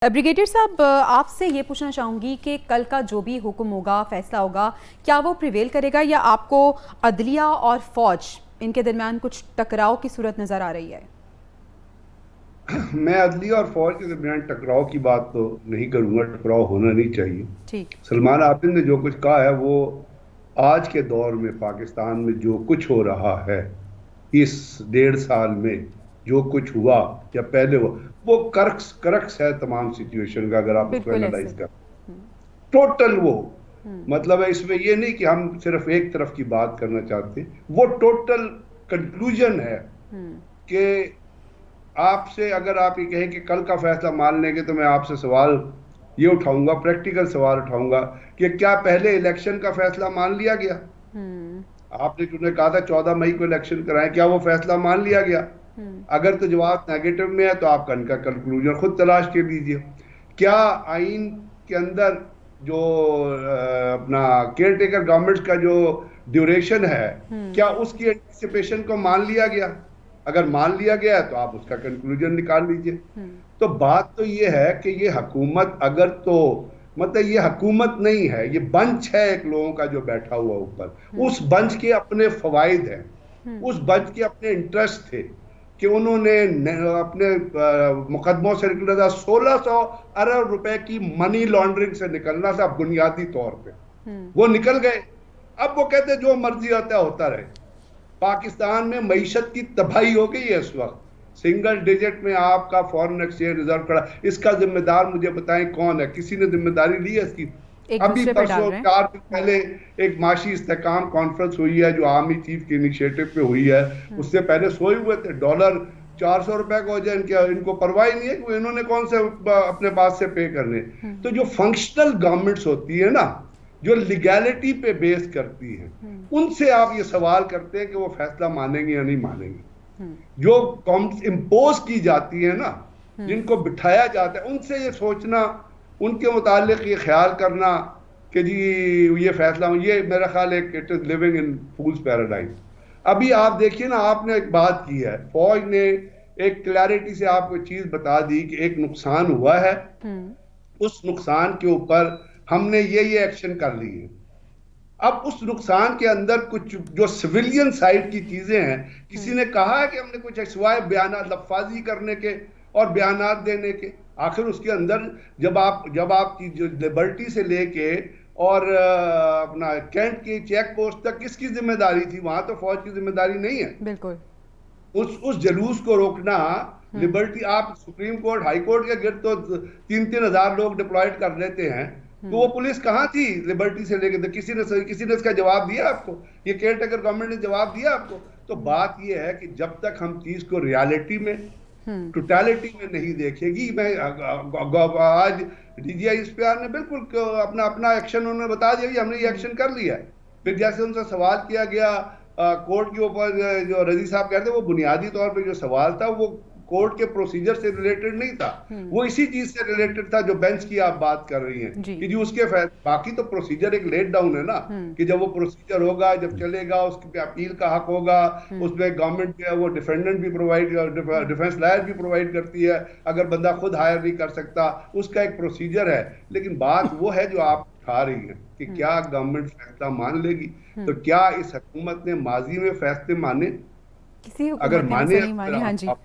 Brigadier साहब, आपसे ये पूछना चाहूँगी कि कल का जो भी हुक्म होगा, फैसला होगा, क्या वो प्रिवेल करेगा या आपको अदलिया और फौज इनके दरमियान कुछ टकराव की सूरत नज़र आ रही है? मैं अदलिया और फौज के दरमियान टकराव की बात तो नहीं करूंगा। टकराव होना नहीं चाहिए। ठीक। सलमान आफिद ने जो कुछ कहा है वो आज के दौर में पाकिस्तान में जो कुछ हो रहा है, इस 1.5 साल में जो कुछ हुआ या पहले हुआ, वो करक्स करक्स है तमाम सिचुएशन का। अगर आप उसको बिल्कुल ऐसे। एनालाइज कर टोटल वो हम्म। मतलब है, इसमें ये नहीं कि हम सिर्फ एक तरफ की बात करना चाहते, वो टोटल कंक्लूजन है हम्म। कि आपसे अगर आप ये कहें कि कल का फैसला मान लेंगे, तो मैं आपसे सवाल ये उठाऊंगा, प्रैक्टिकल सवाल उठाऊंगा कि क्या पहले इलेक्शन का फैसला मान लिया गया? हम्म। आपने क्योंकि कहा था 14 मई को इलेक्शन कराएं, क्या वो फैसला मान लिया गया? हम्म। अगर तो जवाब नेगेटिव में है तो आप इनका कंक्लूजन खुद तलाश के लीजिए। क्या आइन के अंदर जो अपना केयर टेकर गवर्नमेंट का जो ड्यूरेशन है, हम्म। क्या उसकी एंटिसिपेशन को मान लिया गया? अगर मान लिया गया है तो आप उसका कंक्लूजन निकाल लीजिए। हम्म। तो बात तो ये है कि ये हुकूमत अगर तो मतलब ये हुकूमत नहीं है, ये बंच है एक लोगों का जो बैठा हुआ ऊपर। हम्म। उस बंच के अपने फवाइद हैं, हम्म। उस बंच के अपने इंटरेस्ट थे कि उन्होंने अपने मुकदमों से निकलना था। 1600 अरब रुपए की मनी लॉन्ड्रिंग से निकलना था बुनियादी तौर पे। हम्म। वो निकल गए। अब वो कहते जो मर्जी होता रहे। पाकिस्तान में मईशत की तबाही हो गई है इस वक्त। सिंगल डिजिट में आपका फॉरेन एक्सचेंज रिजर्व खड़ा। इसका जिम्मेदार मुझे बताएं कौन है? किसी ने जिम्मेदारी ली है इसकी? एक अभी दूसरे पे डाल परसों रहे हैं। 4 दिन पहले एक माशी इस्तेकाम कॉन्फ्रेंस हुई है जो आर्मी चीफ के इनिशिएटिव पे हुई है। हम्म। उससे पहले सोए हुए थे। डॉलर 400 रुपए का हो जाए, इनको परवाह ही नहीं है कि इन्होंने कौन से अपने पास से पे करने। हम्म। तो जो फंक्शनल गवर्नमेंट्स होती है ना, जो लीगैलिटी पे बेस करती है, हम्म। उनसे आप ये सवाल करते हैं कि वो फैसला मानेंगे या नहीं मानेंगे। हम्म। जो इम्पोज की जाती है ना, हम्म। जिनको बिठाया जाता है, उनसे ये सोचना, उनके मुतालिक ये ख्याल करना कि जी ये फैसला, ये मेरा ख्याल है कि it is living in fools paradise. अभी आप देखिए ना, आपने एक बात की है, फौज ने एक क्लैरिटी से आपको चीज बता दी कि एक नुकसान हुआ है, हम्म। उस नुकसान के ऊपर हमने ये एक्शन कर ली है। अब उस नुकसान के अंदर कुछ जो सिविलियन साइड की चीजें हैं, किसी हम्म। ने कहा है कि हमने कुछ सिवाय बयान लफाजी करने के और बयानात देने के? आखिर उसके अंदर जब आप जो लिबर्टी से लेके और अपना कैंट की चेक पोस्ट तक किसकी जिम्मेदारी थी? वहां तो फौज की जिम्मेदारी नहीं है। बिल्कुल। उस जुलूस को रोकना, हम्म। लिबर्टी, आप सुप्रीम कोर्ट हाई कोर्ट के गिर्द तो 3-3 हजार लोग डिप्लॉयड कर लेते हैं। तो वो हम्म। पुलिस कहाँ थी लिबर्टी से लेके? तो किसी ने इसका जवाब दिया आपको? ये केयर टेकर गवर्नमेंट ने जवाब दिया आपको? तो बात ये है कि जब तक हम चीज को रियलिटी में, हम्म। टोटलिटी में नहीं देखेगी। मैं आज डीजीआई इस्पियार ने बिल्कुल अपना अपना एक्शन उन्होंने बता दिया कि हमने ये हम्म। एक्शन कर लिया है। फिर जैसे उनसे सवाल किया गया कोर्ट के ऊपर, जो रजी साहब कहते हैं, वो बुनियादी तौर पे जो सवाल था वो कोर्ट के प्रोसीजर से रिलेटेड नहीं था। हम्म। वो इसी चीज से रिलेटेड था जो बेंच की आप बात कर रही हैं जी। कि जी उसके बाकी तो प्रोसीजर एक लेट डाउन है ना, हम्म। कि जब वो प्रोसीजर होगा, जब चलेगा, उसके पे अपील का हक होगा। हम्म। उसमें गवर्नमेंट जो है वो डिफेंडेंट भी प्रोवाइड, हम्म। डिफेंस लॉयर भी प्रोवाइड करती है। अगर बंदा खुद हायर नहीं कर सकता, उसका एक प्रोसीजर है। लेकिन बात वो है जो आप उठा रही हैं कि हम्म। क्या गवर्नमेंट फैसला मान लेगी? तो हम्म। क्या इस हुकूमत ने माजी में फैसले माने? किसी अगर हुकूमत ने माने वैसे हैं नहीं तो फिर मानी। हाँ जी। आप